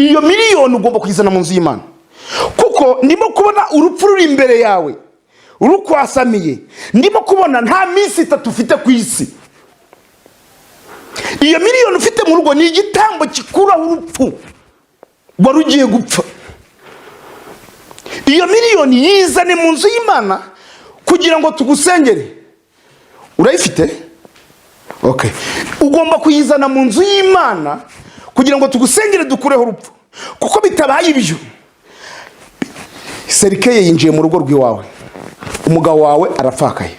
iyo miliyoni ugomba kuyizana mu nzu y'Imana, kuko ndimo kubona urupfu ruri imbere yawe urukwasamiye. Ndimo kubona nta minsi 3 ufite ku isi. Iyo miliyoni ufite mu rugo ni igitambo kikura urupfu wari ugiye gupfa. Iyo miliyoni yizane mu nzu y'Imana kugira ngo tugusengere. Urayifite? Okay. Ugomba kuyizana mu nzu y'Imana kugira ngo tugusengere dukureho urupfu. Kuko bitabaye ibyo, serikeye yinjiye mu rugo rw'iwawe, umugabo wawe arafakaye.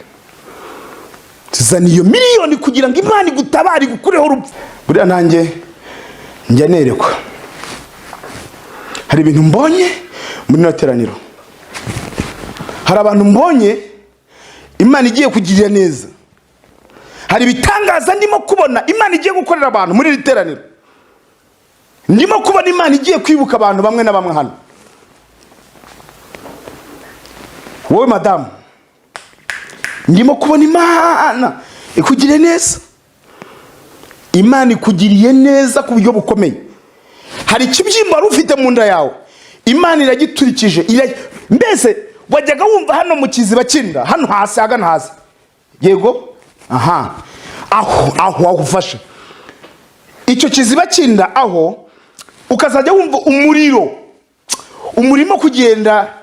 Zana iyo miliyoni kugira ngo Imana igutabare gukureho urupfu. Buriya nanjye njya nerekwa, hari ibintu mbonye muri nateraniro, hari abantu mbonye Imana igiye kugirira neza, hari bitangaza ndimo kubona Imana igiye gukorera abantu muri literaniro. Ndimo kubona Imana igiye kwibuka abantu bamwe na bamwe hano. Wowe madamu, ndimo kubona Imana ikugiriye neza. Imana ikugiriye neza ku buryo bukomeye. Hari ikibyimba ufite mu nda yawe, Imana iragiturikije. Mbese wajyaga wumva hano mu kiziba cy'inda, hano hasi, hagana hasi, yego, aha, aho ufashe icyo kiziba cy'inda, aho ukazajya wumva umurimo kugenda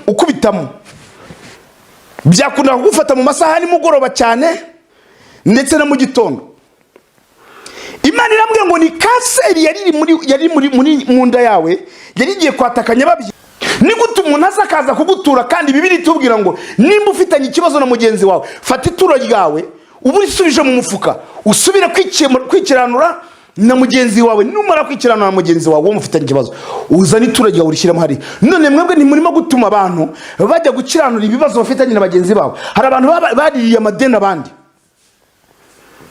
ukubitamo. Byakunda kugufata mu masaha nimugoroba cyane ndetse na mu gitondo. Imana irambwiye ngo ni kanseri yari muri mu nda yawe, yari igiye kwatakanya babye. Ni gute umuntu azakaza kugutura, kandi Bibiliya itubwira ngo nimba ufitanye ikibazo na mugenzi wawe, fata ituro ryawe uburisubije mu mufuka, usubire kwikiranura na mugenzi wawe. Numara kwikiranura na mugenzi wawe mufitanye ikibazo, uzana ituro ryawe urishyiramo hari. None mwebwe ni murimo gutuma abantu bajya gukiranura ibibazo bafitanye na bagenzi babo. Hari abantu baririye amadeni abandi,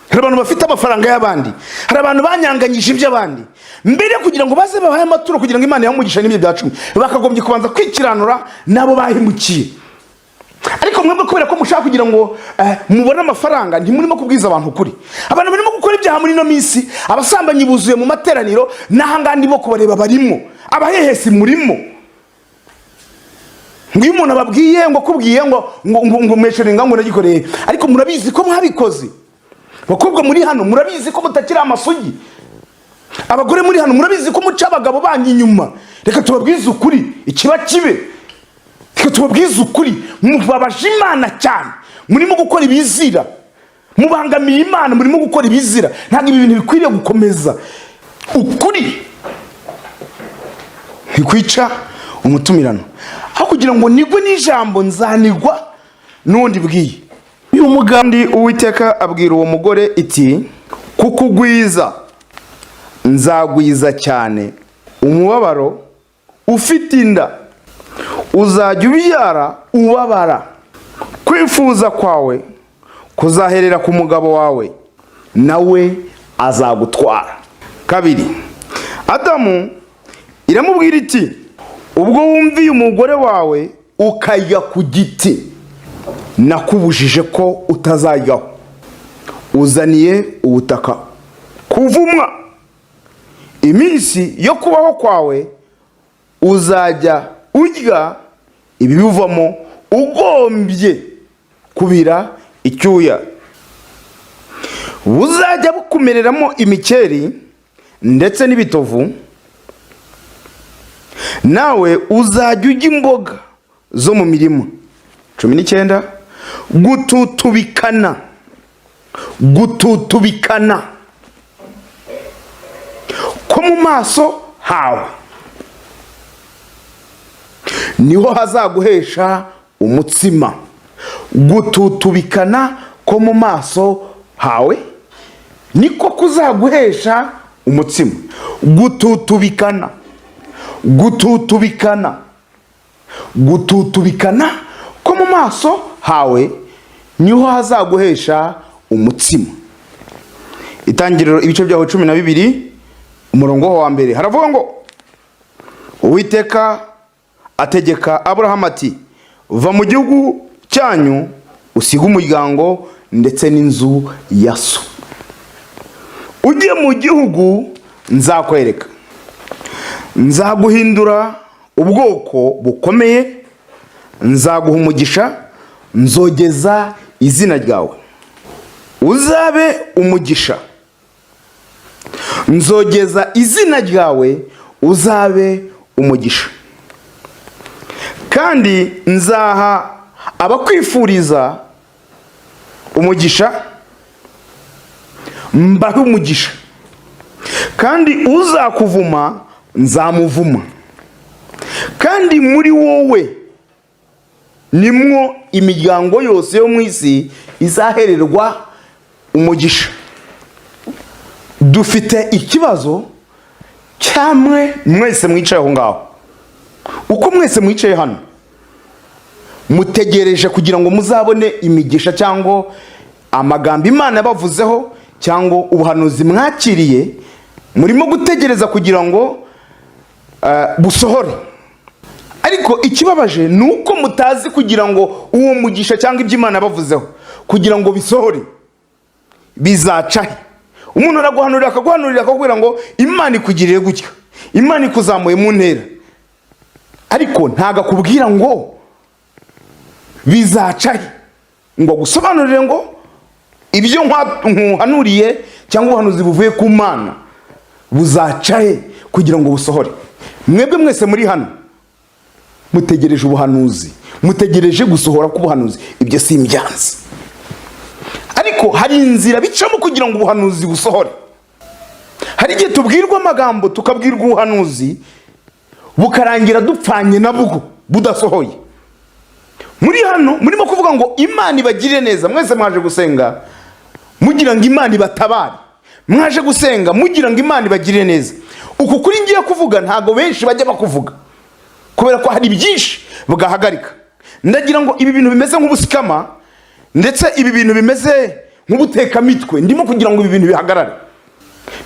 hari abantu bafite amafaranga y'abandi, hari abantu banyanganyije iby'abandi. Mbere kugira ngo baze bahaye amaturo kugira ngo Imana yamugisha n'ibyo byacumi, bakagombye kubanza kwikiranura nabo bahimukiye. Ariko mwebwe kubera ko mushaka kugira ngo mubone amafaranga, ntimurimo kubwiza abantu ukuri. Abantu barimo gukora ibyaha muri no minsi, abasambanyi buzuye mu materaniro, nahangandi bo kubareba barimo, abahehesi murimo. Ngiyo umuntu ababwiye ngo kubwiye ngo meshoringa ngo nagikoreye, ariko murabizi ko mwabikoze. Bakobwa muri hano murabizi ko mutakira amasugi. Abagore muri hano murabizi ko muca abagabo banyu inyuma. Reka tubabwize ukuri, ikiba kibe. Reka tubabwize ukuri, mubabaje Imana cyane. Murimo gukora ibizira, mubangamiye Imana, murimo gukora ibizira. Ntabwo ibi bintu bikwiriye gukomeza. Ukuri ntikwica umutumirano. Aho kugira ngo nigwe n'ijambo nzanigwa n'undi bwiye. Uyu mugandi Uwiteka abwira uwo mugore iti, kukugwiza nzagwiza cyane umubabaro ufite inda, uzajya ubyara ubabara. Kwifuza kwawe kuzaherera ku mugabo wawe, nawe azagutwara. 2. Adamu iramubwira iti, ubwo wumviye umugore wawe ukajya ku giti nakubujije ko utazajyaho, uzaniye ubutaka kuvumwa. Iminsi yo kubaho kwawe uzajya urya ibibivamo, ugombye kubira icyuya. Buzajya bukumereramo imikeri ndetse n'ibitovu, nawe uzajya urya imboga zo mu mirima. 19. Gututubikana ko mu maso hawe niho hazaguhesha umutsima. Gututubikana ko mu maso hawe niko kuzaguhesha umutsima. Gututubikana ko mu maso hawe niho hazaguhesha umutsima. Itangiriro ibice byaho 12 umurongo wa mbere haravuga ngo, Uwiteka ategeka Aburahamu ati, va mu gihugu cyanyu usiga umuryango ndetse n'inzu ya so, ujye mu gihugu nzakwereka. Nzaguhindura ubwoko bukomeye, nzaguha umugisha, nzogeza izina ryawe, uzabe umugisha. Nzogeza izina ryawe, uzabe umugisha. Kandi nzaha abakwifuriza umugisha, mbahe umugisha. Kandi uzakuvuma nzamuvuma. Kandi muri wowe nimwo imiryango yose yo mu isi izahererwa umugisha. Dufite ikibazo cyamwe mwese mwicaye aho ngaho. Uko mwese mwicaye hano mutegereje kugira ngo muzabone imigisha cyangwa amagambo Imana yabavuzeho cyangwa ubuhanuzi mwakiriye, murimo gutegereza kugira ngo busohore. Ariko ikibabaje ni uko mutazi kugira ngo uwo mugisha cyangwa ibyo Imana yabavuzeho kugira ngo bisohore bizacahe. Umuntu araguhanurira akaguhanurira akakubwira ngo Imana ikugiriye gutya, Imana ikuzamuye mu ntera, ariko ntago akubwira ngo bizacahe, ngo gusobanurire ngo ibyo nkuhanuriye cyangwa ubuhanuzi buvuye ku Mana buzacahe kugira ngo busohore. Mwebwe mwese muri hano mutegereje ubuhanuzi, mutegereje gusohora k'ubuhanuzi. Ibyo si imbyanzi, ariko hari inzira bicamo kugira ngo ubuhanuzi busohore. Hari igihe tubwirwa amagambo tukabwirwa ubuhanuzi bukarangira dupfanye nabwo budasohoye. Muri hano murimo kuvuga ngo Imana ibagirire neza. Mwese mwaje gusenga mugira ngo Imana ibatabare, mwaje gusenga mugira ngo Imana ibagirire neza. Uku kuri ngiye kuvuga ntago benshi bajya bakuvuga, kubera ko hari byinshi bugahagarika. Ndagira ngo ibi bintu bimeze nk'ubusikama, ndetse ibi bintu bimeze nk'ubutekamitwe, ndimo kugira ngo ibi bintu bihagarare.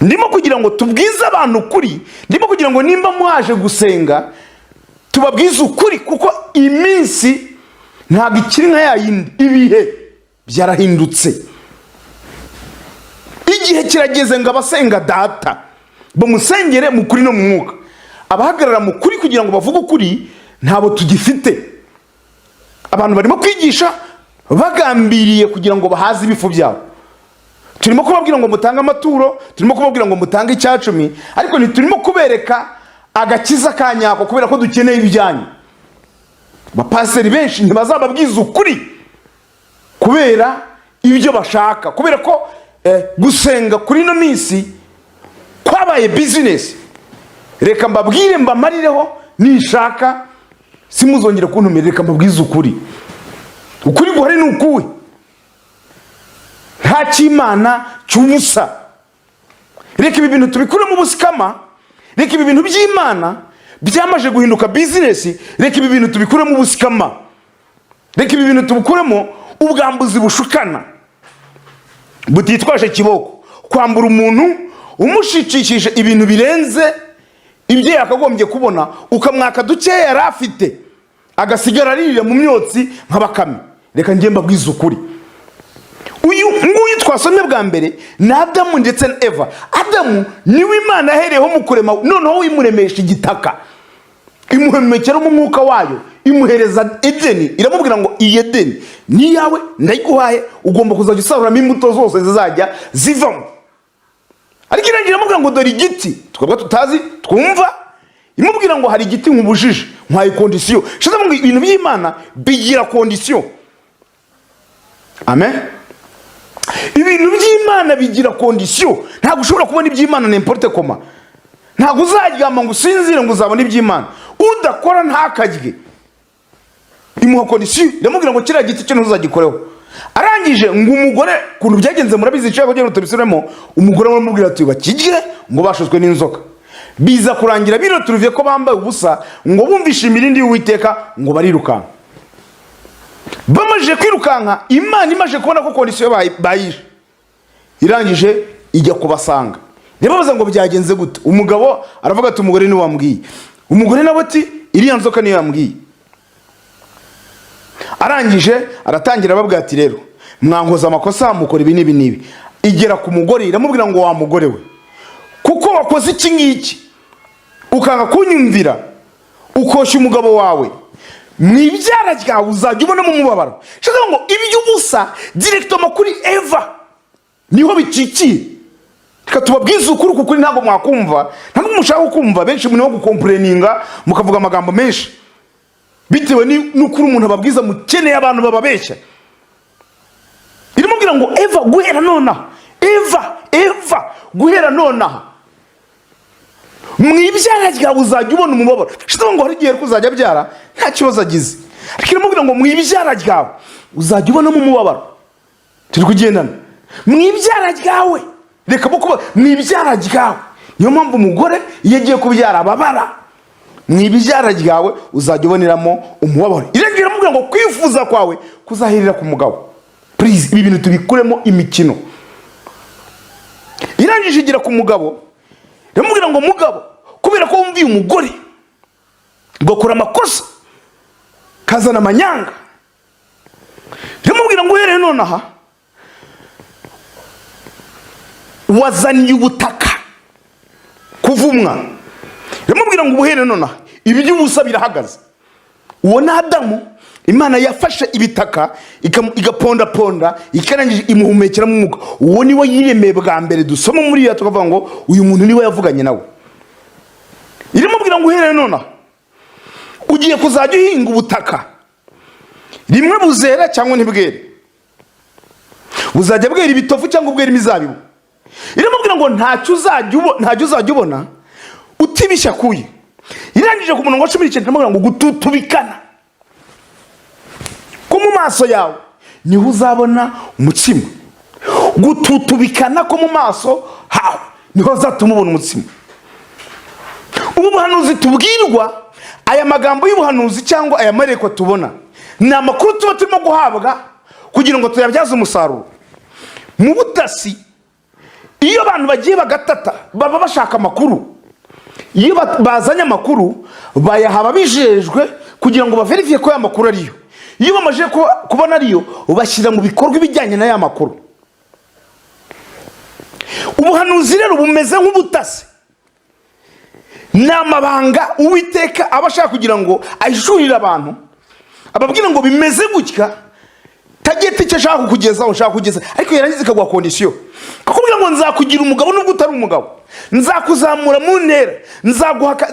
Ndimo kugira ngo tubwize abantu ukuri, ndimo kugira ngo nimba mwaje gusenga tubabwize ukuri, kuko iminsi ntago ikiri nka yayindi. Ibihe byarahindutse. Igihe kirageze ngo abasenga data bamusengere mu kuri no mu mwuka. Abahagarara mu kuri kugira ngo bavuge ukuri ntabo tugifite. Abantu barimo kwigisha bagambiriye kugira ngo bahaze ibifu byabo. Turimo kubabwira ngo mutange amaturo, turimo kubabwira ngo mutange icyacumi, ariko ntiturimo kubereka agakiza kanyako, kubera ko dukeneye ibyanyu. Bapaseri benshi ntibazababwiza ukuri kubera ibyo bashaka, kubera ko gusenga kuri no minsi kwabaye business. Reka mbabwire mbamarireho, nishaka simuzongera kuntumira. Reka mbabwize ukuri. Ukuri guhari ni ukuwe, nta cy'Imana cy'ubusa. Reka ibi bintu tubikure mu busikama, reka ibi bintu by'Imana byamaje guhinduka business, reka ibi bintu tubikure mu busikama, reka ibi bintu tubikuremo ubwambuzi bushukana butitwaje kiboko, kwambura umuntu umushikishije ibintu birenze ibyo yakagombye kubona, ukamwaka dukeya yari afite agasigara aririra mu myotsi nk'abakame. Reka ngiye mbabwize ukuri. Uyu nguyu twasomye bwa mbere ni Adamu ndetse na Eva. Adamu niwe Imana yahereyeho mu kurema, noneho wimuremesha igitaka, imuhemekera mu mwuka wayo, imuhereza Edeni. Iramubwira ngo iyi Edeni ni yawe, ndayiguhaye, ugomba kuzajya usaruramo imbuto zose zizajya zivamo. Ariko irangira amubwira ngo dore igiti twebwe tutazi twumva, imubwira ngo hari igiti nk'ubujije, nkwaye kondisiyo. Shaza ngo ibintu by'Imana bigira kondisiyo. Amen. Ibintu by'Imana bigira kondisiyo. Ntabwo ushobora kubona iby'Imana n'importe koma. Ntabwo uzaryama ngo usinzire ngo uzabona iby'Imana. Udakora ntakarye. Imuha kondisiyo. Ndamubwira ngo kiriya giti cyo ntuzagikoreho. Arangije ngo umugore kuntu byagenze murabizi cyo kugira ngo tubisubiremo, umugore aramubwira ati bakijye ngo bashozwe n'inzoka. Biza kurangira biro turuviye ko bambaye ubusa ngo bumvishe imirindi y'Uwiteka ngo barirukanka. Bamaje kwirukanka, Imana imaje kubona ko kondisiyo bayishe, irangije ijya kubasanga. Nibabaza ngo byagenze gute. Umugabo aravuga ati umugore ni wambwiye. Umugore nawe ati iriya nzoka ni yambwiye. Arangije aratangira ababwira ati rero mwankoza amakosa mukora ibi n'ibi n'ibi. Igera ku mugore iramubwira ngo wa mugore we, kuko wakoze iki ngiki ukanga kunyumvira ukosha umugabo wawe, mu ibyara ryawe uzajya ubonamo umubabaro. Shaka ngo iby'ubusa directement kuri Eva niho bicikiye. Reka tubabwize ukuri kuko ntabwo mwakumva, ntabwo mushaka kumva. Benshi muri wo gukomplaininga mukavuga amagambo menshi bitewe n'ukuri umuntu ababwiza mukeneye abantu bababeshya. Irimo kugira ngo Eva guhera nonaha, Eva guhera nonaha mu ibyara ryawe uzajya ubona umubabaro. Shaka ngo hari igihe kuzajya byara nta kibazo agize, ariko irimo kugira ngo mu ibyara ryawe uzajya ubonamo umubabaro. Turi kugendana mu ibyara ryawe, reka kuba mu ibyara ryawe. Niyo mpamvu umugore iyo agiye kubyara ababara. Mu ibyara ryawe uzajya uboneramo umubabaro. Irengera kugira ngo kwifuza kwawe kuzahirira ku mugabo. Please, ibi bintu tubikuremo imikino. Irangije igira ku mugabo, iramubwira ngo mugabo, kubera ko wumviye umugore ugakora amakosa kazana amanyanga, iramubwira ngo uhereye nonaha wazaniye ubutaka kuvumwa. Iramubwira ngo uhereye nonaha iby'ubusa birahagaze. Uwo ni Adamu. Imana yafashe ibitaka igaponda ikarangije imuhumekeramo umwuka. Uwo niwe yiremeye bwa mbere dusoma muri ya tukavuga ngo uyu muntu niwe yavuganye nawe. Iramubwira ngo uhereye nonaha ugiye kuzajya uhinga ubutaka, rimwe buzera cyangwa ntibwere, buzajya bwera ibitovu cyangwa bwera imizabibu. Iramubwira ngo ntacyo uzajya ubona utibishya kuye. Irangije ku murongo wa 19 iramubwira ngo gututubikana ko mu maso yawe niho uzabona umutsima. Gututubikana ko mu maso hawe niho uzatuma ubona umutsima. Ubu buhanuzi tubwirwa, aya magambo y'ubuhanuzi cyangwa aya mareko tubona, ni amakuru tuba turimo guhabwa kugira ngo tuyabyaze umusaruro. Mu butasi iyo abantu bagiye bagatata baba bashaka amakuru. Iyo bazanye amakuru bayaha bijejwe kugira ngo baverifie ko aya makuru ariyo. Iyo bamaje kubona ariyo bashyira mu bikorwa ibijyanye na ya makuru. Ubuhanuzi rero bumeze nk'ubutasi. Namabanga Uwiteka abashaka kugira ngo ayishurire abantu, ababwira ngo bimeze gutya, tageti cyo shaka kugeza, ariko yarangiza ikagwa condition. Akubwira ngo nzakugira umugabo nubwo utari umugabo, nzakuzamura mu ntera,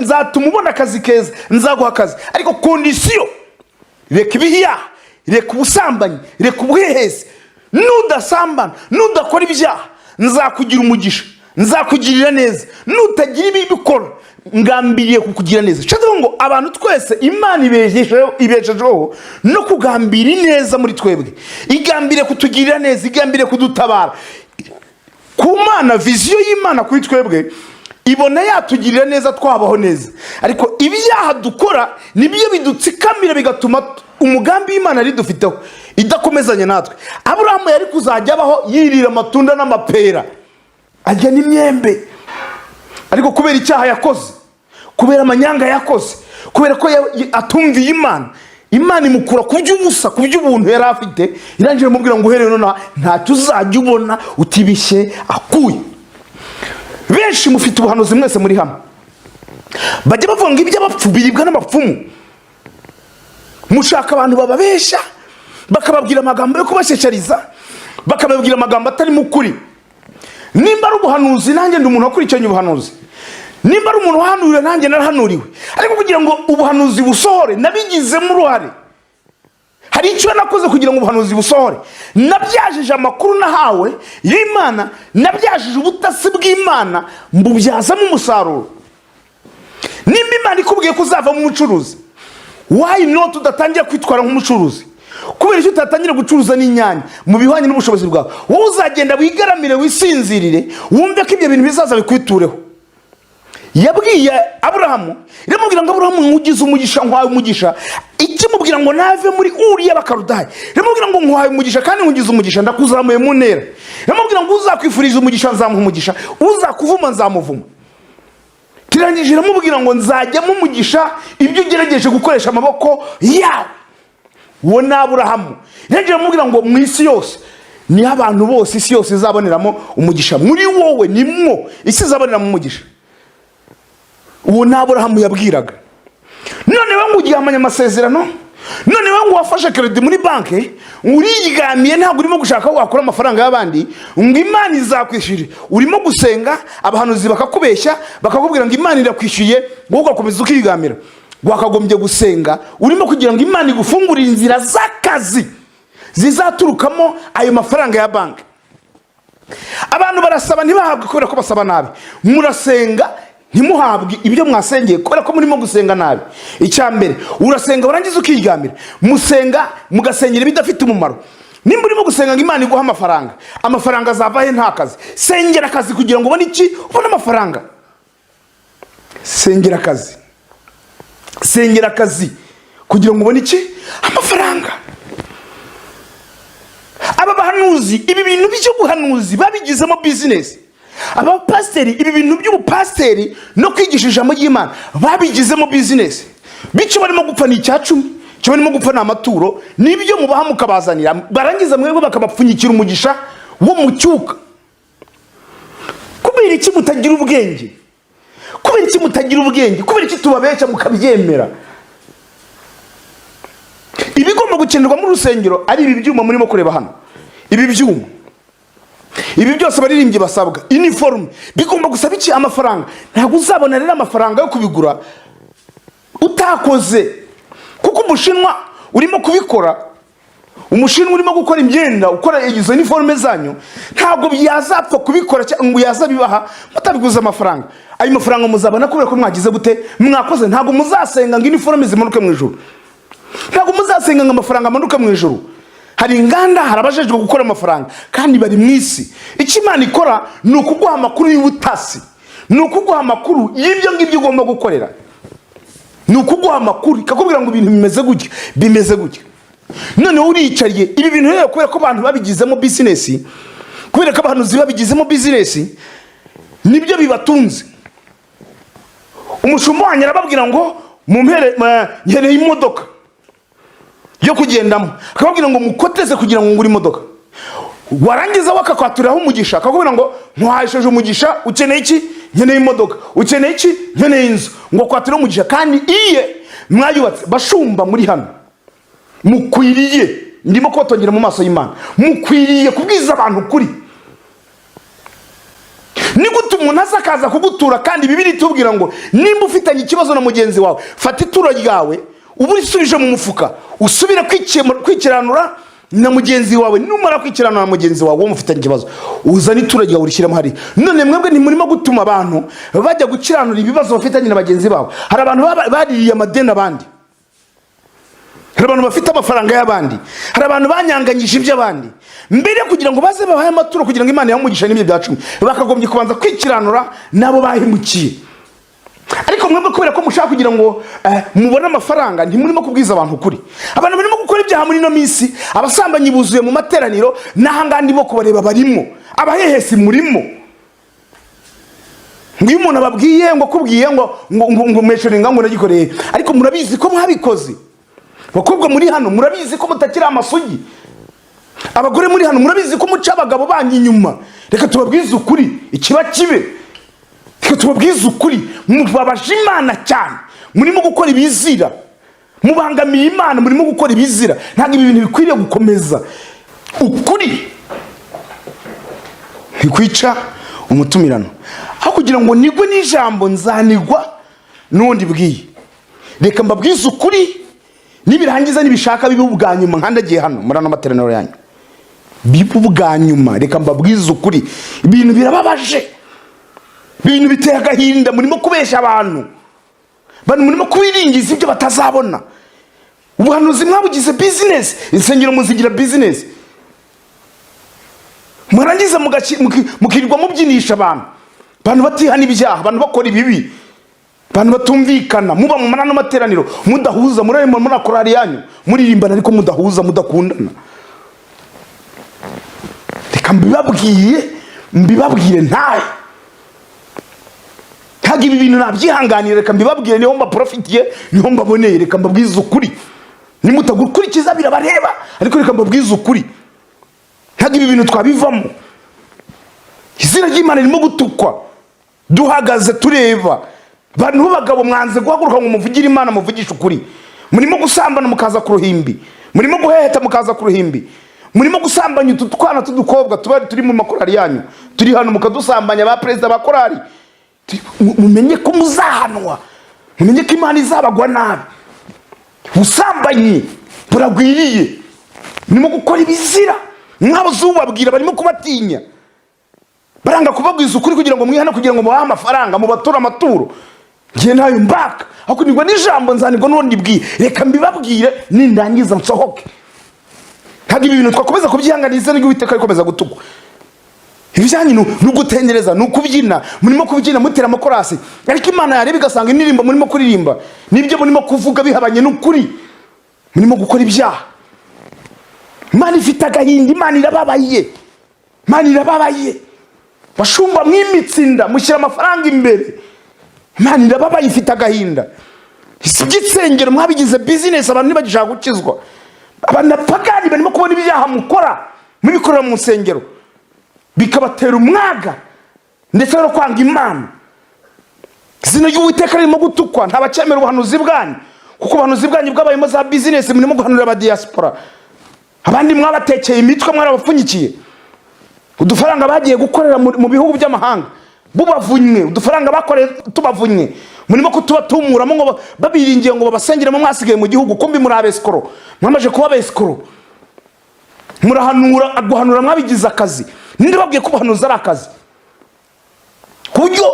nzatuma ubona akazi keza, nzaguha akazi, ariko condition reka ibihiya, reka ubusambanyi, reka ubuhehezi, nudasambana, nudakora ibyaha, nzakugira umugisha, nzakugirira neza, nutagira ibi bikora ngambiriye kukugira neza. Cyangwa ngo abantu twese Imana ibeshejeho no kugambira neza muri twebwe, igambire kutugirira neza, igambire kudutabara. Ku Mana, vision y'Imana kuri twebwe ibona yatugirira neza, twabaho neza, ariko ibyaha dukora nibyo bidutsikamira bigatuma umugambi w'Imana ari dufiteho idakomezanya natwe. Aburahamu yari kuzajya abaho yirira amatunda n'amapera, ajya n'imyembe, ariko kubera icyaha yakoze, kubera amanyanga yakoze, kubera ko atumviye Imana imukura ku by'ubusa, ku by'ubuntu yari afite. Irangije mubwira ngo uhereye none ntacyo uzajya ubona utibishye akuye. Benshi mufite ubuhanuzi mwese muri hamwe, bajya bavuga ngo iby'abapfu biribwa n'abapfumu. Mushaka abantu bababesha, bakababwira amagambo yo kubasheshariza, bakababwira amagambo atari mu kuri. Nimba ari ubuhanuzi, nanjye ndi umuntu wakurikiranye ubuhanuzi. Nimba ari umuntu wahanuriwe, nanjye narahanuriwe, ariko kugira ngo ubuhanuzi busohore nabigizemo uruhare. Hari icyo nakoze kugira ngo ubuhanuzi busohore. Nabyajije amakuru nahawe y'Imana, nabyajije ubutasi bw'Imana, mbubyazamo umusaruro. Nimba Imana ikubwiye ko uzava mu mucuruzi, why not udatangira kwitwara nk'umucuruzi? Kubera icyo utatangira gucuruza n'inyanya mu bihwanye n'ubushobozi bwawe, wowe uzagenda wigaramire, wisinzirire, wumve ko ibyo bintu bizaza bikwitureho. Yabwiye Aburahamu, iramubwira ngo Aburahamu nkugize umugisha, nkwaye umugisha. Ikimubwira ngo nave muri Uriya bakarudaye, iramubwira ngo nkwaye umugisha kandi nkugize umugisha, ndakuzamuye mu ntera. Iramubwira ngo uzakwifuriza umugisha nzamuha umugisha, uzakuvuma nzamuvuma. Tirangije iramubwira ngo nzajyamo umugisha ibyo ugerageje gukoresha amaboko yawe. Uwo ni Aburahamu. Irangije iramubwira ngo mu isi yose ni abantu bose isi yose izaboneramo umugisha. Muri wowe nimwo isi izaboneramo umugisha. Uwo ni Aburahamu yabwiraga. None we ngo ugihamanya amasezerano, none we ngo wafashe credit muri banki, urigamiye ntabwo urimo gushaka wakora amafaranga y'abandi, ngo Imana izakwishyura. Urimo gusenga, abahanuzi bakakubeshya, bakakubwira ngo Imana irakwishyuye, wowe ugakomeza ukigamira. Wakagombye gusenga urimo kugira ngo Imana igufungurire inzira z'akazi zizaturukamo ayo mafaranga ya banki. Abantu barasaba ntibahabwe kubera ko basaba nabi. Murasenga ntimuhabwe ibyo mwasengeye kubera ko murimo gusenga nabi. Icyambere urasenga urangiza ukigamira, musenga mugasengera ibidafite umumaro. Nimba urimo gusenga ngo Imana iguha amafaranga, amafaranga azava he? Nta kazi. Sengera akazi kugira ngo ubone iki? Ubone amafaranga. Sengera akazi, sengera akazi kugira ngo ubone iki? Amafaranga. Aba bahanuzi ibi bintu byo guhanuzi babigizemo business. Aba pasiteri ibi bintu by'ubupasiteri no kwigisha ijambo ry'Imana babigizemo business. Bico barimo gupfa ni icyacumi, cyo barimo gupfa na amaturo, nibyo mubaha mukabazanira, barangiza mwebwe bakabapfunyikira umugisha wo mucyuka. Kubera iki mutagira ubwenge? Kubera iki mutagira ubwenge? Kubera iki tubabeca mukabyemera? Ibigomba gukenerwa mu rusengero ari ibi byuma murimo kureba hano. Ibi byuma, ibi byose baririmbye basabwa uniform, bigomba gusaba iki? Amafaranga. Ntabwo uzabona rero amafaranga yo kubigura utakoze, kuko umushinwa urimo kubikora, umushinwa urimo gukora imyenda, ukora izo uniforme zanyu, ntabwo byazapfa kubikora ngo yazabibaha mutabiguza amafaranga. Ayo mafaranga muzabana kubera ko mwagize gute? Mwakoze. Ntabwo muzasenga ngo uniforme zimanuke mu ijuru, ntabwo muzasenga ngo amafaranga amanuke mu ijuru. Hari inganda, harabajejwe gukora amafaranga kandi bari mu isi. Icyo Imana ikora ni ukuguha amakuru y'ubutasi, ni ukuguha amakuru y'ibyo ngibyo ugomba gukorera, ni ukuguha amakuru ikakubwira ngo ibintu bimeze gutya, bimeze gutya. None uricariye ibi bintu rero kubera ko abantu babigizemo business, kubera ko abahanuzi babigizemo business, nibyo bibatunze. Umushumba wanyu arababwira ngo mumpere nkeneye imodoka yo kugendamo, akababwira ngo mukoteze kugira ngo ngure imodoka. Warangiza wakakwaturiraho umugisha, akakubwira ngo ntuhahesheje umugisha, ukeneye iki? Nkeneye imodoka. Ukeneye iki? Nkeneye inzu. Ngo kwaturiraho umugisha kandi iye mwayubatse. Bashumba muri hano mukwiriye, ndimo kubatongera mu maso y'Imana, mukwiriye kubwiza abantu kuri. Ni gute umuntu azakaza kugutura kandi Bibiliya itubwira ngo nimba ufitanye ikibazo na mugenzi wawe, fata ituro ryawe uburisubije mu mufuka, usubira kwikiranura na mugenzi wawe. Numara kwikiranura na mugenzi wawe mufitanye ikibazo, uzana ituro ryawe urishyiramo hari. None mwebwe ntimurimo gutuma abantu bajya gukiranura ibibazo bafitanye na bagenzi babo. Hari abantu baririye amadeni abandi, hari abantu bafite amafaranga y'abandi, hari abantu banyanganyije iby'abandi. Mbere kugira ngo baze bahaye amaturo kugira ngo Imana yamugisha n'ibyo byacumi, bakagombye kubanza kwikiranura nabo bahemukiye. Ariko mwebwe kubera ko mushaka kugira ngo mubone amafaranga, ntimurimo kubwiza abantu ukuri. Abantu barimo gukora ibyaha muri no minsi, abasambanyi buzuye mu materaniro, n'ahangandi bo kubareba barimo, abahehesi murimo. Ngo umuntu ababwiye ngo kubwiye ngo meshoringa ngo nagikoreye, ariko murabizi ko mwabikoze. Bakobwa muri hano murabizi ko mutakira amasugi, abagore muri hano murabizi ko muca abagabo banyu inyuma. Reka tubabwize ukuri, ikiba kibe. Reka tubabwize ukuri, mubabaje Imana cyane, murimo gukora ibizira, mubangamiye Imana, murimo gukora ibizira. Ntabwo ibi bintu bikwiriye gukomeza. Ukuri ntikwica umutumirano. Aho kugira ngo nigwe n'ijambo nzanigwa n'undi bwiye. Reka mbabwize ukuri, nibirangiza nibishaka bibe ubwa nyuma nkandagiye hano muri ano materaniro yanyu, bibe ubwa nyuma. Reka mbabwize ukuri, ibintu birababaje, ibintu biteye agahinda. Murimo kubesha abantu, murimo kubiringiza ibyo batazabona. Ubuhanuzi mwabugize business, insengero muzigira business. Murangiza mukirirwa mubyinisha abantu, abantu batihana ibyaha, abantu bakora ibibi, abantu batumvikana. Muba mu manano materaniro mudahuza, murarimo munakorari yanyu muririmbana ariko mudahuza, mudakundana. Reka mbibabwire ntahe, ntabwo ibi bintu nabyihanganira. Reka mbibabwire, niho mbaprofitiye, niho mbaboneye. Reka mbabwize ukuri, nimutagukurikiza birabareba, ariko reka mbabwize ukuri. ntabwo ibi bintu twabivamo. Izina ry'Imana ririmo gutukwa, duhagaze tureba. Bantu b'abagabo mwanze guhaguruka ngo muvugire Imana, muvugisha ukuri. Murimo gusambana mukaza ku ruhimbi, murimo guheheta mukaza ku ruhimbi, murimo gusambanya utu twana tudukobwa turi mu makorari yanyu, turi hano mukadusambanya ba perezida ba korari. Mumenye ko muzahanwa, mumenye ko Imana izabagwa nabi. Ubusambanyi buragwiriye, murimo gukora ibizira. Mwabo zubabwira barimo kubatinya, baranga kubabwiza ukuri kugira ngo mwihane, kugira ngo mubahe amafaranga, mubatura amaturo. Ngiye nayo mbaka ako nibwo n'ijambo nzanirwa n'uwo ndibwiye, reka mbibabwire nindangiza nsohoke. Ntabwo ibi bintu twakomeza kubyihanganiza n'Uwiteka rikomeza gutukwa. Ibijyanye no gutendereza, no kubyina, murimo kubyina mutera amakorasi, ariko Imana yareba igasanga indirimbo murimo kuririmba nibyo murimo kuvuga bihabanye n'ukuri, murimo gukora ibyaha. Imana ifite agahinda, Imana irababaye, Imana irababaye. Bashumba mwimitsinda mushyira amafaranga imbere, Imana irababaye, ifite agahinda. Iby'isengero mwabigize business, abantu ntibagishaka gukizwa. Abanapagani barimo kubona ibyaha mukora mubikorera mu nsengero bikabatera umwaga ndetse no kwanga Imana. Izina ry'Uwiteka ririmo gutukwa. Ntabacyemera ubuhanuzi bwanyu, kuko ubuhanuzi bwanyu bwabayemo za business, murimo guhanurira aba diaspora. Abandi mwabatekeye imitwe, mwarabapfunyikiye. Udufaranga bagiye gukorera mu bihugu by'amahanga bubavunywe, udufaranga bakoreye tubavunywe, murimo kutubatumuramo ngo babiringiye ngo babasengeremo, mwasigaye mu gihugu kumbi muri abeskoro, mwamaje kuba abeskoro. Murahanura, guhanura mwabigize akazi. Ninde babwiye ko ubuhanuzi ari akazi? Kubyo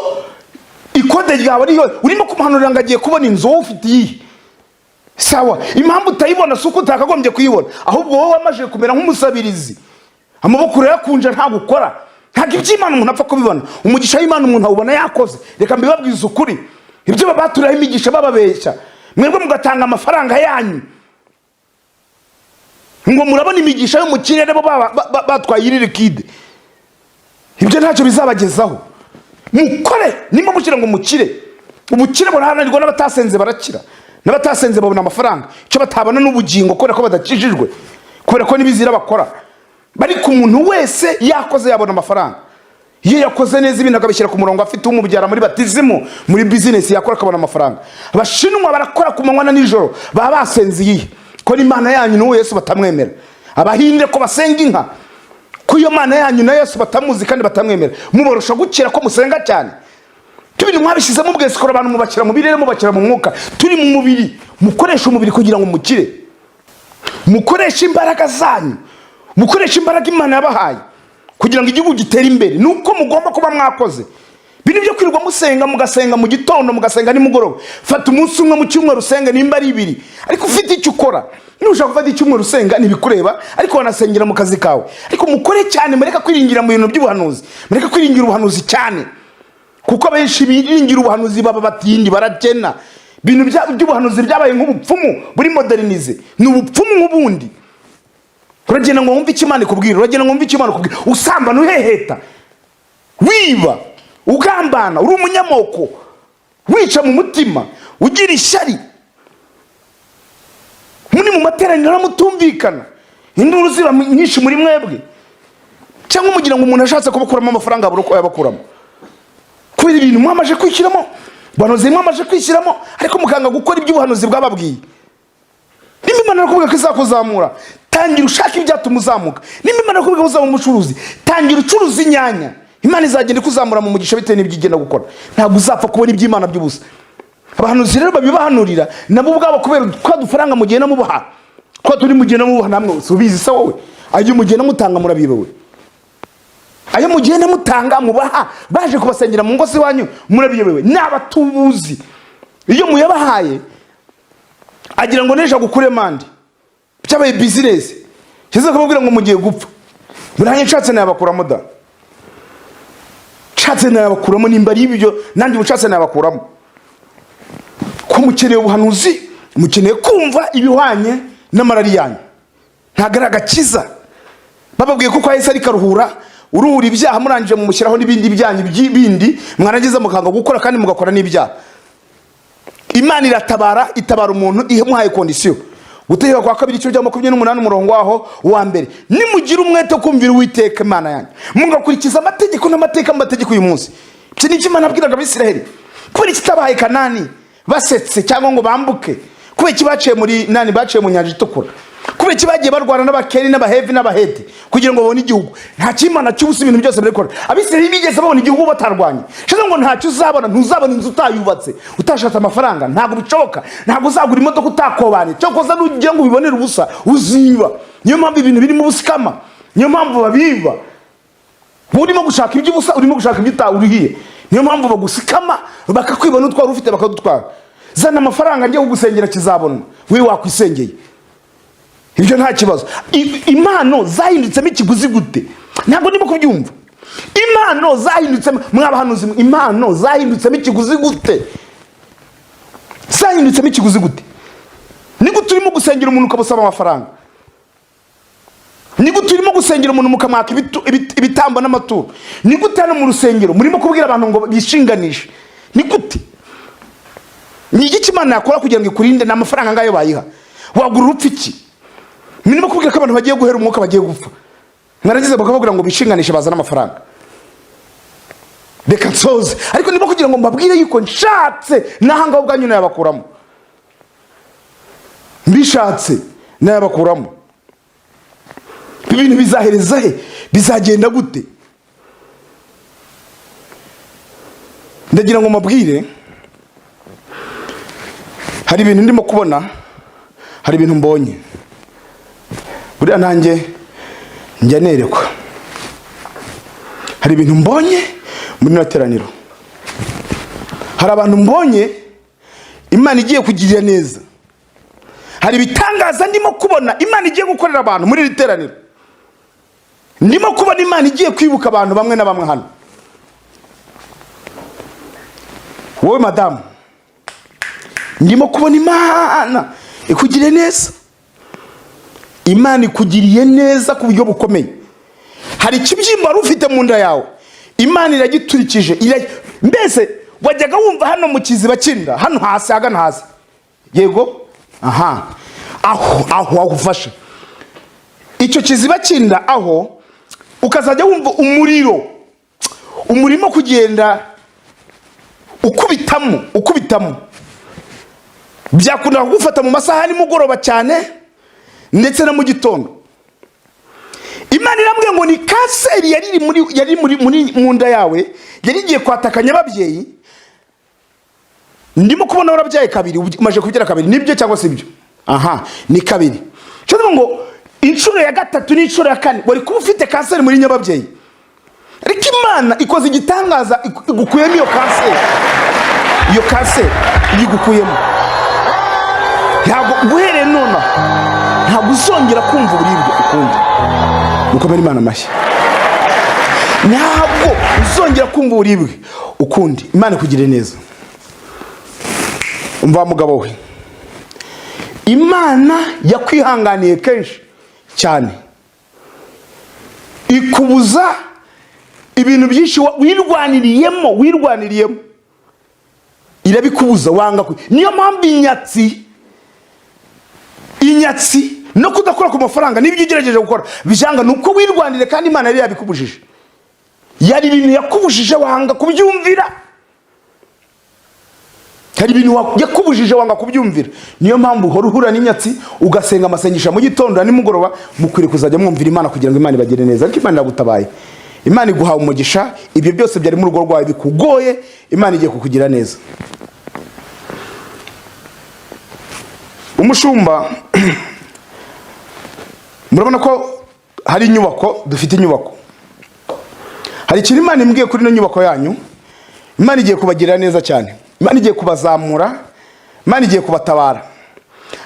ikode ryawe ariyo urimo kumuhanurira ngo agiye kubona inzu wowe ufite iyi. Sawa, impamvu utayibona suko utakagombye kuyibona, ahubwo wowe wamaje kumera nk'umusabirizi, amaboko yakunje nta gukora. Ntabwo iby'Imana umuntu apfa kubibona. Umugisha w'Imana umuntu awubona yakoze. Reka mbibabwize ukuri, ibyo babaturaho imigisha bababeshya, mwebwe mugatanga amafaranga yanyu ngo murabona imigisha yo mu kirere bo batwaye Yirebe kide. Ibyo ntacyo bizabagezaho. Mukore nimba mushyira ngo mukire. Ubukire burahanirwa n'abatasenze barakira, n'abatasenze babona amafaranga. Icyo batabona n'ubugingo kubera ko badakijijwe, kubera ko n'ibizira bakora. Bari ku muntu wese yakoze yabona amafaranga. Iyo yakoze neza ibintu akabishyira ku murongo, afite umubyara muri batizimu, muri business yakora akabona amafaranga. Abashinwa barakora ku manywa na nijoro, baba basenziye ko Imana yanyu n'uwo Yesu batamwemera. Abahinde ko basenga inka, ko iyo Mana yanyu na Yesu batamuzi kandi batamwemera. Muborosha gukira ko musenga cyane. Tubintu mwabishizemo bwesikora abantu mubakira mu birere, mubakira mu mwuka. Turi mu mubiri, mukoresha umubiri kugira ngo mukire. Mukoresha imbaraga zanyu, mukoresha imbaraga Imana yabahaye kugira ngo igihugu gitere imbere. Nuko mugomba kuba mwakoze. Bino byo kwirirwa musenga, mugasenga mu gitondo, mugasenga nimugoroba. Fata umunsi umwe mu cyumweru usenga nimba ari 2, ariko ufite icyo ukora. Nushaka gufata icyumweru usenga nibikureba, ariko wanasengera mu kazi kawe. Ariko mukore cyane, mureka kwiringira mu bintu by'ubuhanuzi, mureka kwiringira ubuhanuzi cyane, kuko abenshi biringira ubuhanuzi baba batindi barakena. Bintu by'ubuhanuzi byabaye nk'ubupfumu buri modernize, ni ubupfumu nk'ubundi. Uragenda ngo wumve icyo Imana ikubwira, uragenda ngo wumve icyo Imana ikubwira, usambana uheheta, wiba, ugambana, uri umunyamoko, wica mu mutima, ugira ishyari, muri mu materaniro mutumvikana, induru ziba nyinshi muri mwebwe. Cyangwa umugira ngo umuntu ashatse kubakuramo amafaranga abura uko yabakuramo, kubera ibintu mwamaje kwishyiramo, ubuhanuzi mwamaje kwishyiramo, ariko mukanga gukora iby'ubuhanuzi bwababwiye. Nimba Imana nakubwira ko izakuzamura, tangira ushaka ibyatuma uzamuka. Nimba Imana nakubwira ko uzaba umucuruzi, tangira ucuruza inyanya. Imana izagenda ikuzamura mu mugisha bitewe n'ibyo igenda gukora. Ntabwo uzapfa kubona iby'Imana by'ubusa. Abahanuzi rero babibahanurira nabo ubwabo, kubera kwa dufaranga mugenda mubaha, kwa turi mugenda mubaha namwe subizi sa wowe. Ayo mugenda mutanga murabibewe, ayo mugenda mutanga mubaha baje kubasengera mu ngo wanyu murabibewe. N'abatubuzi iyo muyabahaye agira ngo neje gukure mandi byabaye business, kiza kumubwira ngo mugiye gupfa. Buranye nshatse nabakuramo da, nshatse nabakuramo nimba ari ibyo nandi buchatse nabakuramo. Ko mukeneye ubuhanuzi, mukeneye kumva ibihwanye n'amarari yanyu, ntagaraga kiza. Bababwiye ko kwa Yesu ari karuhura, uruhura ibyaha murangije mu mushyiraho n'ibindi byanyu by'ibindi mwarangiza mukanga gukora kandi mugakora n'ibyaha. Imana iratabara, itabara umuntu ihemuhaye condition. Gutegeka kwa kabiri cyo 28 umurongo waho wa mbere. Nimugira umwete kumvira Uwiteka Imana yanyu, mugakurikiza amategeko n'amategeko uyu munsi. Iki ni Imana abwiraga Abisiraheli. Kuri kitabaye Kanani basetse cyangwa ngo bambuke. Kube kibaciye muri nani baciye mu nyanja itukura. Kube kibagiye barwana n'abakeri n'abahevi n'abaheti kugira ngo babone igihugu. Nta kimana cy'ubusa ibintu byose barikora. Abisiraheli bigeze babona igihugu batarwanye. Shize ngo ntacyo uzabona, ntuzabona inzu utayubatse, utashatse amafaranga, ntago bicoka, ntago uzagura imodoka utakobanye. Cyo koza n'ugiye ngo ubibonere ubusa, uziba. Niyo mpamvu ibintu birimo ubusikama. Niyo mpamvu babiba. Urimo gushaka iby'ubusa, urimo gushaka iby'utawurihiye. Niyo mpamvu bagusikama bakakwibona utwara ufite bakadutwara. Zana amafaranga ngiye kugusengera kizabonwa, we wakwisengeye. Ibyo nta kibazo. Impano zahindutse ikiguzi gute? Ntabwo ndimo kubyumva. Impano zahindutse mwabahanuzi, impano zahindutse ikiguzi gute? Zahindutse ikiguzi gute? Niko turimo gusengera umuntu ukabusaba amafaranga. Niko turimo gusengera umuntu mukamwaka ibitambo n'amaturo. Niko tano mu rusengero murimo kubwira abantu ngo bishinganishe. Nikuti ni iki Imana yakora kugira ngo ikurinde n'amafaranga ngayo bayiha? Wagura urupfu iki? Minimo kubwira ko abantu bagiye guhera umwuka bagiye gupfa. Mwaragize bakavuga ngo bishinganishe bazana amafaranga. Reka nsoze. Ariko ndimo kugira ngo mbabwire yuko nshatse nahanga ubwanyu nayabakuramo. Mbishatse nayabakuramo. Ibintu bizahereza he? Bizagenda gute? Ndagira ngo mbabwire, hari ibintu ndimo kubona, hari ibintu mbonye. Buriya nanjye njya nerekwa. Hari ibintu mbonye muri nateraniro. Hari abantu mbonye Imana igiye kugirira neza. Hari bitangaza ndimo kubona Imana igiye gukorera abantu muri nateraniro. Ndimo kubona Imana igiye kwibuka abantu bamwe na bamwe hano. Wowe madamu, ndimo kubona Imana ikugiriye neza. Imana ikugiriye neza ku buryo bukomeye. Hari ikibyimba wari ufite mu nda yawe, Imana iragiturikije. Mbese wajyaga wumva hano mu kiziba cy'inda, hano hasi hagana hasi, yego, aha, aho ufashe icyo kiziba cy'inda, aho ukazajya wumva umurimo kugenda ukubitamo. Byakunda kugufata mu masaha nimugoroba cyane ndetse na mu gitondo. Imana irambwiye ngo ni kanseri yari muri mu nda yawe, yari igiye kwatakanya ababyeyi. Ndimo kubona warabyaye kabiri, umaje kubyara kabiri, nibyo cyangwa se ibyo? Aha, ni kabiri. Cyo ngo inshuro ya gatatu n'inshuro ya kane wari kuba ufite kanseri muri nyababyeyi. Ariko Imana ikoze igitangaza, igukuyemo iyo kanseri. Iyo kanseri igukuyemo. Ntabwo guhereye none ntabwo uzongera kumva uburibwe ukundi. Mukomere Imana amashyi. Ntabwo uzongera kumva uburibwe ukundi. Imana ikugirire neza. Umva mugabo we, Imana yakwihanganiye kenshi cyane, ikubuza ibintu byinshi wirwaniriyemo, irabikubuza wanga. Niyo mpamvu inyatsi no kudakora ku mafaranga n'ibyo ugerageje gukora bijanga, nuko wirwanire kandi Imana yari yabikubujije. Yari ibintu yakubujije wanga kubyumvira. Hari ibintu yakubujije wanga kubyumvira. Niyo mpamvu uhora uhura n'inyatsi, ugasenga amasengesho mu gitondo na nimugoroba. Mukwiriye kuzajya mwumvira Imana kugira ngo Imana ibagire neza. Ariko Imana iragutabaye, Imana iguha umugisha. Ibyo byose byari mu rugo rwawe bikugoye, Imana igiye kukugira neza. Umushumba, murabona ko hari inyubako, dufite inyubako. Hari ikintu Imana imbwiye kuri ino nyubako yanyu. Imana igiye kubagira neza cyane, Imana igiye kubazamura, Imana igiye kubatabara.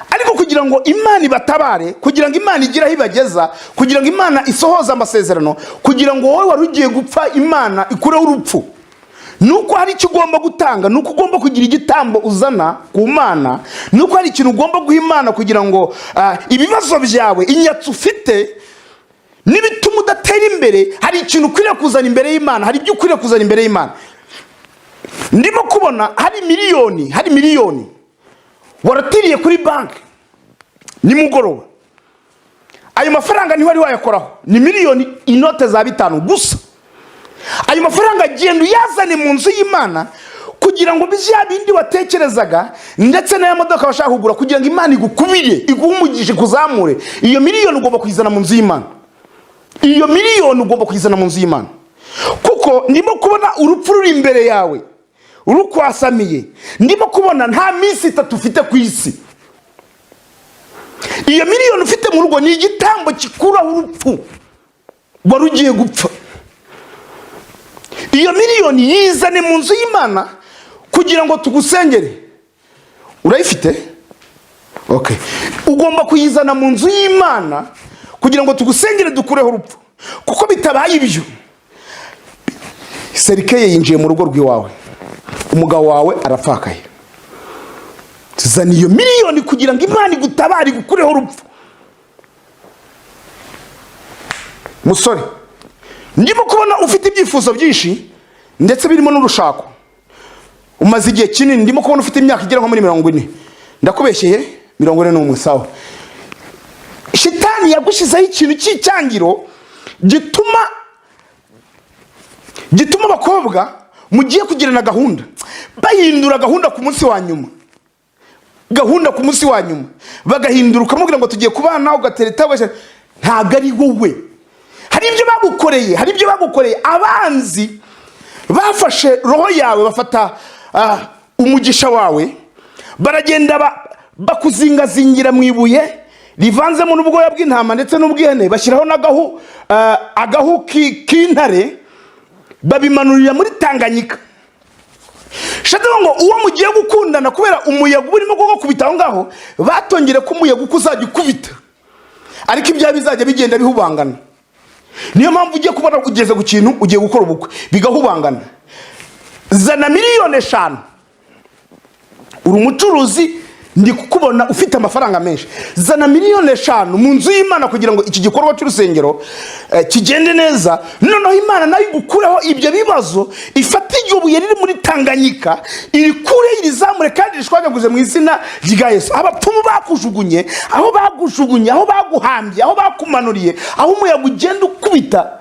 Ariko kugira ngo Imana ibatabare, kugira ngo Imana igire aho ibageza, kugira ngo Imana isohoze amasezerano, kugira ngo wowe wari ugiye gupfa Imana ikureho urupfu, nuko hari icyo ugomba gutanga. Nuko ugomba kugira igitambo uzana ku Mana. Nuko hari ikintu ugomba guha Imana kugira ngo ibibazo byawe, inyatsi ufite n'ibituma udatera imbere, hari ikintu ukwiriye kuzana imbere y'Imana. Hari ibyo ukwiriye kuzana imbere y'Imana. Ndimo kubona hari miliyoni waratiriye kuri banki, nimugoroba. Ayo mafaranga ni wari wayakoraho ni miliyoni inote za 5 gusa. Ayo mafaranga genda uyazane mu nzu y'Imana kugira ngo bizya bindi watekerezaga ndetse na modoka bashaka kugura kugira ngo Imana igukubire igumugishe kuzamure. Iyo miliyoni ugomba kuyizana mu nzu y'Imana. Iyo miliyoni ugomba kuyizana mu nzu y'Imana. Kuko ndimo kubona urupfu ruri imbere yawe urukwasamiye. Ndimo kubona nta minsi 3 ufite ku isi. Iyo miliyoni ufite mu rugo ni igitambo kikura urupfu warugiye gupfa. Iyo miliyoni yizane mu nzu y'Imana kugira ngo tugusengere. Urayifite? Okay. Ugomba kuyizana mu nzu y'Imana kugira ngo tugusengere dukureho urupfu. Kuko bitabaye ibyo serikeye yinjiye mu rugo rw'iwawe, umugabo wawe arapfakaye. Tuzana iyo miliyoni kugira ngo Imana igutabare gukureho urupfu. Musore, ndimo kubona ufite ibyifuzo byinshi ndetse birimo n'urushako. Umaze igihe kinini, ndimo kubona ufite imyaka igera nko muri 40. Ndakubeshyeye 41 sawa. Shitani yagushizaho ikintu cy'icyangiro gituma abakobwa mugiye kugirana gahunda bahindura gahunda ku munsi wa nyuma. Gahunda ku munsi wa nyuma bagahindura ukamubwira ngo tugiye kubana ugatereta wese. Ntago ari wowe. Hari ibyo bagukoreye abanzi bafashe roho yawe bafata umugisha wawe baragenda bakuzingazingira mu ibuye rivanzemo n'ubwoya bw'intama ndetse n'ubwihene bashyiraho agahu k'intare babimanurira muri Tanganyika. Shadabo ngo uwo mugiye gukundana kubera umuyaga urimo gukubita aho ngaho batongere ko umuyaga ukuzajya ukubita ariko ibya bizajya bigenda bihubangana. Niyo mpamvu ugiye kubona ugeze ku kintu ugiye gukora ubukwe bigahubangana. Zana miliyoni 5. Uri umucuruzi ndi kukubona ufite amafaranga menshi. Zana miliyoni 5 mu nzu y'Imana kugira ngo iki gikorwa cy'urusengero kigende neza. Noneho Imana nayo igukureho ibyo bibazo ifata igihubuye riri muri Tanganyika irikure irizamure kandi rishwanyaguze mu izina rya Yesu. Abapfumu bakujugunye, aho bagujugunye, aho baguhambye, aho bakumanuriye, aho umuyaga ugenda ukubita,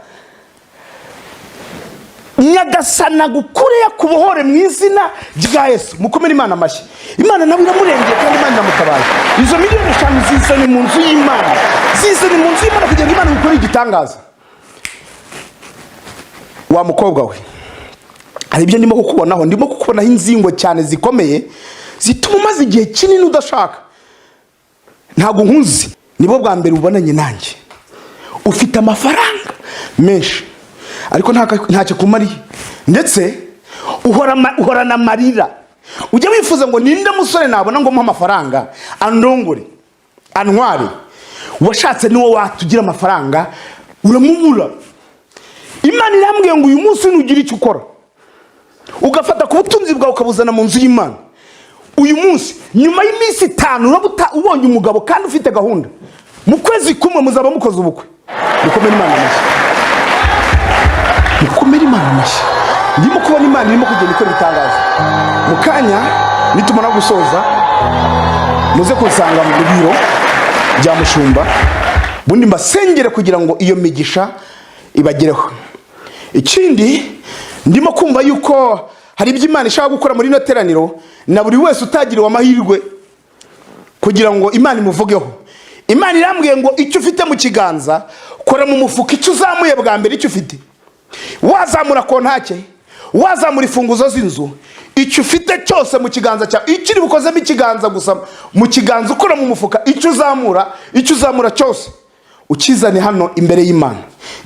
Nyagasana gukure yakubohore mu izina rya Yesu. Mukomere Imana amashyi. Imana nawe iramurengeye kandi Imana iramutabaye. Izo miliyoni 5 zizane mu nzu y'Imana. Zizane mu nzu y'Imana kugira ngo Imana ikore igitangaza. Wa mukobwa we, hari ibyo ndimo kukubonaho, ndimo kukubonaho inzingo cyane zikomeye zituma umaze igihe kinini udashaka. Ntago nkuzi, nibo bwa mbere ubonanye nanjye. Ufite amafaranga menshi ariko ntacyo kumariye ndetse uhorana amarira. Ujya wifuza ngo ninde musore nabona ngo mpa amafaranga andongore antware. Washatse niwo watugira amafaranga uramubura. Imana irambwiye ngo uyu munsi nugira icyo ukora ugafata ku butunzi bwawe ukabuzana mu nzu y'Imana. Uyu munsi nyuma y'iminsi 5 urabuta ubonye umugabo kandi ufite gahunda, mu kwezi kumwe muzaba mukoze ubukwe. Mukomere Imana amashyi. Mukomere Imana amashyi. Ndimo kubona Imana irimo kugenda ikora ibitangaza. Mukanya nitumara gusoza muze kunsanga mu biro bya mushumba bundi mbasengere kugira ngo iyo migisha ibagereho. Ikindi ndimo kumva yuko hari ibyo Imana ishaka gukora muri no teraniro na buri wese utagiriwe amahirwe kugira ngo Imana imuvugeho. Imana irambwiye ngo icyo ufite mu kiganza kora mu mufuka icyo uzamuye bwa mbere icyo ufite. Wazamura kontake, wazamura ifunguzo z'inzu, icyo ufite cyose mu kiganza cya ikiri bukozemo ikiganza gusa mu kiganza ukora mu mufuka icyo uzamura cyose ukizane hano imbere y'Imana.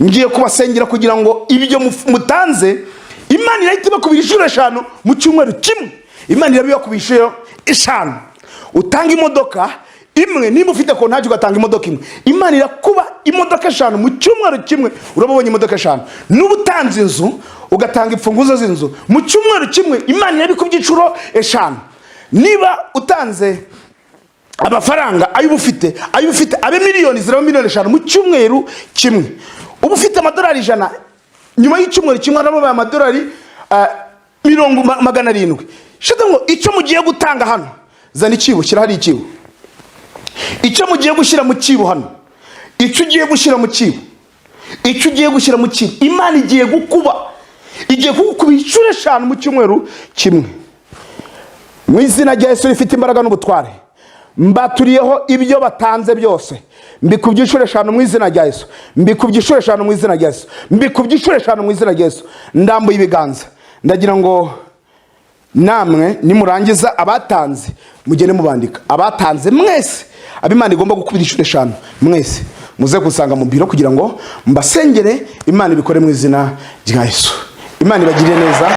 Ngiye kubasengera kugira ngo ibyo mutanze Imana irahita ibakubira 5 mu cyumweru kimwe. Imana irabibakubisha 5. Utanga imodoka imwe, niba ufite kontake ugatanga imodoka imwe, Imana irakuba imodoka 5 mu cyumweru kimwe. Urabonye imodoka 5. N'ubutanze inzu ugatanga imfunguzo z'inzu mu cyumweru kimwe, Imana irabikubye 5. Niba utanze amafaranga ayo ufite abe miliyoni ziraba miliyoni 5 mu cyumweru kimwe. Ubu ufite amadolari 100 nyuma y'icyumweru kimwe araba amadolari 700. Shida ngo icyo mugiye gutanga hano, zana ikibo, kira hari ikibo. icyo mugiye gushyira mu kibo hano, icyo ugiye gushyira mu kibo, icyo ugiye gushyira mu kibo, Imana igiye kugukuba inshuro 5 mu cyumweru kimwe. Mu izina rya Yesu rifite imbaraga n'ubutware, mbaturiyeho ibyo batanze byose, mbikubye inshuro 5 mu izina rya Yesu, mbikubye inshuro 5 mu izina rya Yesu, mbikubye inshuro 5 mu izina rya Yesu. Ndambuye ibiganza, ndagira ngo namwe nimurangiza abatanze mugene mubandika, abatanze mwese ab'Imana igomba gukubira inshuro 5 mwese muze gusanga mu biro kugira ngo mbasengere, Imana ibikore mu izina rya Yesu. Imana ibagirire neza.